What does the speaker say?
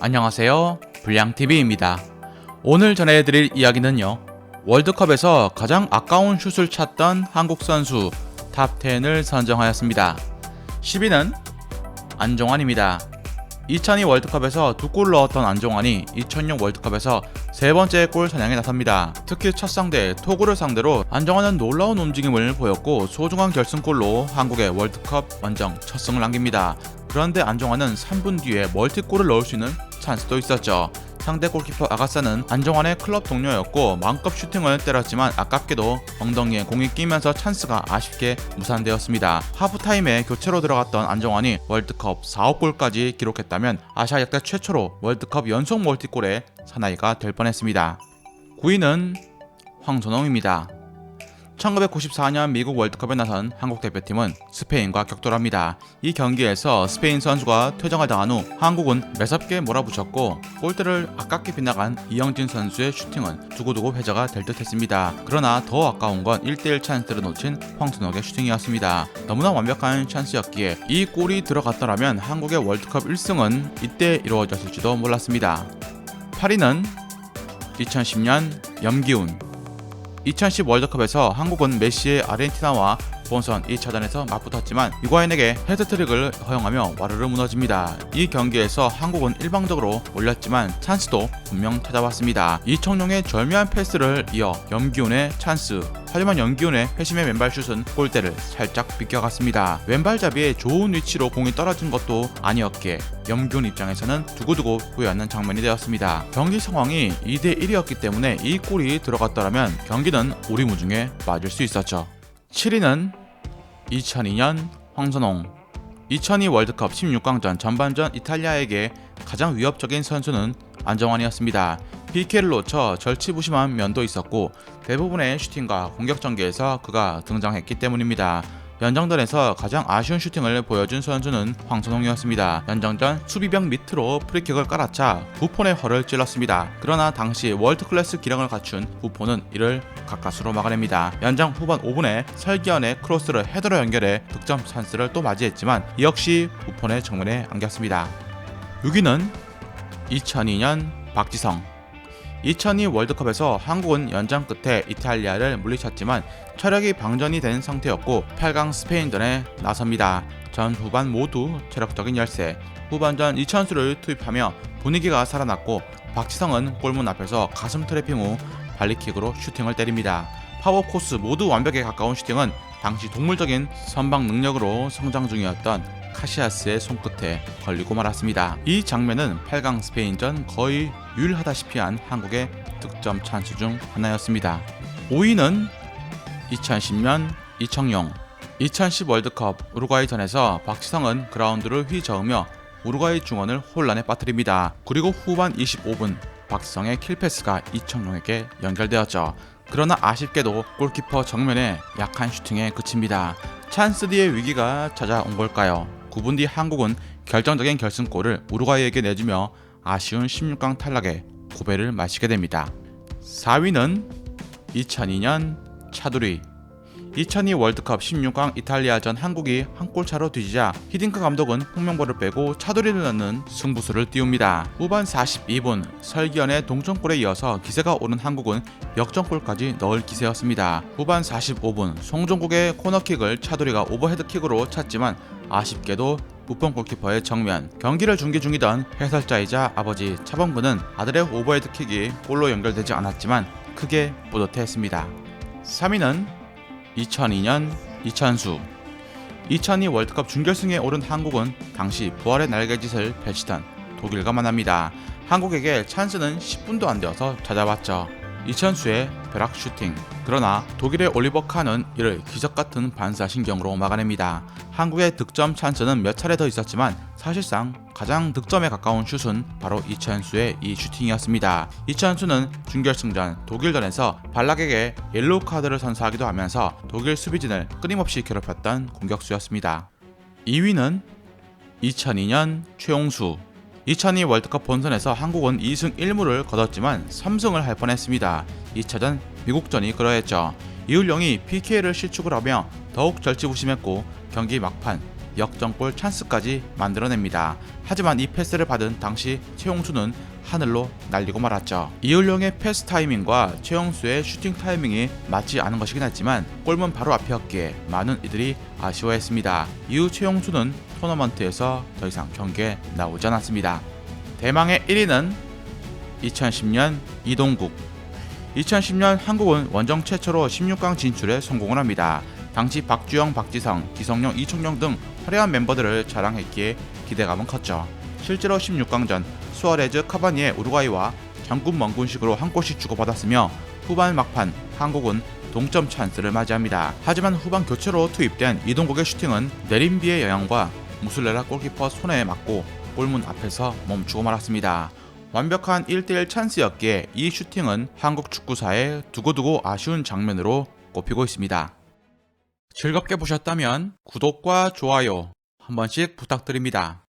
안녕하세요, 불량TV입니다. 오늘 전해드릴 이야기는요, 월드컵에서 가장 아까운 슛을 찼던 한국 선수 탑10을 선정하였습니다. 10위는 안종환입니다. 2002 월드컵에서 2골을 넣었던 안종환이 2006 월드컵에서 세 번째 골 사냥에 나섭니다. 특히 첫 상대 토고를 상대로 안종환은 놀라운 움직임을 보였고 소중한 결승골로 한국의 월드컵 원정 첫 승을 남깁니다. 그런데 안종환은 3분 뒤에 멀티골을 넣을 수 있는 찬스도 있었죠. 상대 골키퍼 아가사는 안종환의 클럽 동료였고 마음껏 슈팅을 때렸지만 아깝게도 엉덩이에 공이 끼면서 찬스가 아쉽게 무산되었습니다. 하프타임에 교체로 들어갔던 안종환이 월드컵 4호 골까지 기록했다면 아시아 역대 최초로 월드컵 연속 멀티골의 사나이가 될 뻔했습니다. 9위는 황선홍입니다. 1994년 미국 월드컵에 나선 한국 대표팀은 스페인과 격돌을 합니다. 이 경기에서 스페인 선수가 퇴장을 당한 후 한국은 매섭게 몰아붙였고 골대를 아깝게 빗나간 이영진 선수의 슈팅은 두고두고 회자가 될 듯했습니다. 그러나 더 아까운 건 1대1 찬스를 놓친 황선홍의 슈팅이었습니다. 너무나 완벽한 찬스였기에 이 골이 들어갔더라면 한국의 월드컵 1승은 이때 이루어졌을지도 몰랐습니다. 8위는 2010년 염기훈. 2010 월드컵에서 한국은 메시의 아르헨티나와 본선 2차전에서 맞붙었지만 유과인에게 헤드트릭을 허용하며 와르르 무너집니다. 이 경기에서 한국은 일방적으로 올렸지만 찬스도 분명 찾아왔습니다. 이청용의 절묘한 패스를 이어 염기훈의 찬스, 하지만 염기훈의 회심의 왼발슛은 골대를 살짝 비껴갔습니다. 왼발잡이에 좋은 위치로 공이 떨어진 것도 아니었기에 염기훈 입장에서는 두고두고 후회하는 장면이 되었습니다. 경기 상황이 2대1이었기 때문에 이 골이 들어갔더라면 경기는 오리무중에 빠질 수 있었죠. 7위는 2002년 황선홍. 2002 월드컵 16강전 전반전 이탈리아에게 가장 위협적인 선수는 안종환이었습니다. PK를 놓쳐 절치부심한 면도 있었고 대부분의 슈팅과 공격 전개에서 그가 등장했기 때문입니다. 연장전에서 가장 아쉬운 슈팅을 보여준 선수는 황선홍이었습니다. 연장전 수비벽 밑으로 프리킥을 깔아차 부폰의 허를 찔렀습니다. 그러나 당시 월드클래스 기량을 갖춘 부폰은 이를 가까스로 막아냅니다. 연장 후반 5분에 설기현의 크로스를 헤더로 연결해 득점 찬스를 또 맞이했지만 이 역시 부폰의 정면에 안겼습니다. 6위는 2002년 박지성. 2002 월드컵에서 한국은 연장 끝에 이탈리아를 물리쳤지만 체력이 방전이 된 상태였고 8강 스페인전에 나섭니다. 전 후반 모두 체력적인 열세, 후반전 이천수를 투입하며 분위기가 살아났고 박지성은 골문 앞에서 가슴 트래핑 후 발리킥으로 슈팅을 때립니다. 파워 코스 모두 완벽에 가까운 슈팅은 당시 동물적인 선방 능력으로 성장 중이었던 카시아스의 손끝에 걸리고 말았습니다. 이 장면은 8강 스페인전 거의 유일하다시피 한 한국의 득점 찬스 중 하나였습니다. 5위는 2010년 이청용. 2010 월드컵 우루과이전에서 박지성은 그라운드를 휘저으며 우루과이 중원을 혼란에 빠뜨립니다. 그리고 후반 25분 박지성의 킬패스가 이청용에게 연결되었죠. 그러나 아쉽게도 골키퍼 정면에 약한 슈팅에 그칩니다. 찬스 뒤의 위기가 찾아온 걸까요? 9분 뒤 한국은 결정적인 결승골을 우루과이에게 내주며 아쉬운 16강 탈락에 고배를 마시게 됩니다. 4위는 2002년 차두리. 2002 월드컵 16강 이탈리아전 한국이 한 골차로 뒤지자 히딩크 감독은 홍명보를 빼고 차두리를 넣는 승부수를 띄웁니다. 후반 42분 설기현의 동점골에 이어서 기세가 오른 한국은 역전골까지 넣을 기세였습니다. 후반 45분 송종국의 코너킥을 차두리가 오버헤드킥으로 찼지만 아쉽게도 부폰 골키퍼의 정면, 경기를 중계 중이던 해설자이자 아버지 차범근은 아들의 오버헤드킥이 골로 연결되지 않았지만 크게 뿌듯해했습니다. 3위는 2002년 이천수. 2002 월드컵 준결승에 오른 한국은 당시 부활의 날개짓을 펼치던 독일과 만납니다. 한국에게 찬스는 10분도 안 되어서 찾아왔죠. 이천수의 벼락 슈팅. 그러나 독일의 올리버 칸은 이를 기적같은 반사신경으로 막아냅니다. 한국의 득점 찬스는 몇 차례 더 있었지만 사실상 가장 득점에 가까운 슛은 바로 이천수의 이 슈팅이었습니다. 이천수는 준결승전 독일전에서 발락에게 옐로우 카드를 선사하기도 하면서 독일 수비진을 끊임없이 괴롭혔던 공격수였습니다. 2위는 2002년 최용수. 2002 월드컵 본선에서 한국은 2승 1무를 거뒀지만 3승을 할 뻔했습니다. 2차전 미국전이 그러했죠. 이울령이 PK를 실축을 하며 더욱 절치부심했고 경기 막판 역전골 찬스까지 만들어냅니다. 하지만 이 패스를 받은 당시 최용수는 하늘로 날리고 말았죠. 이을용의 패스 타이밍과 최용수의 슈팅 타이밍이 맞지 않은 것이긴 했지만 골문 바로 앞이었기에 많은 이들이 아쉬워했습니다. 이후 최용수는 토너먼트에서 더 이상 경기에 나오지 않았습니다. 대망의 1위는 2010년 이동국. 2010년 한국은 원정 최초로 16강 진출에 성공을 합니다. 당시 박주영, 박지성, 기성용, 이청용 등 화려한 멤버들을 자랑했기에 기대감은 컸죠. 실제로 16강전 수아레즈, 카바니의 우루과이와 장군 멍군식으로 한 골씩 주고받았으며 후반 막판 한국은 동점 찬스를 맞이합니다. 하지만 후반 교체로 투입된 이동국의 슈팅은 내림비의 영향과 무슬레라 골키퍼 손에 맞고 골문 앞에서 멈추고 말았습니다. 완벽한 1대1 찬스였기에 이 슈팅은 한국 축구사에 두고두고 아쉬운 장면으로 꼽히고 있습니다. 즐겁게 보셨다면 구독과 좋아요 한 번씩 부탁드립니다.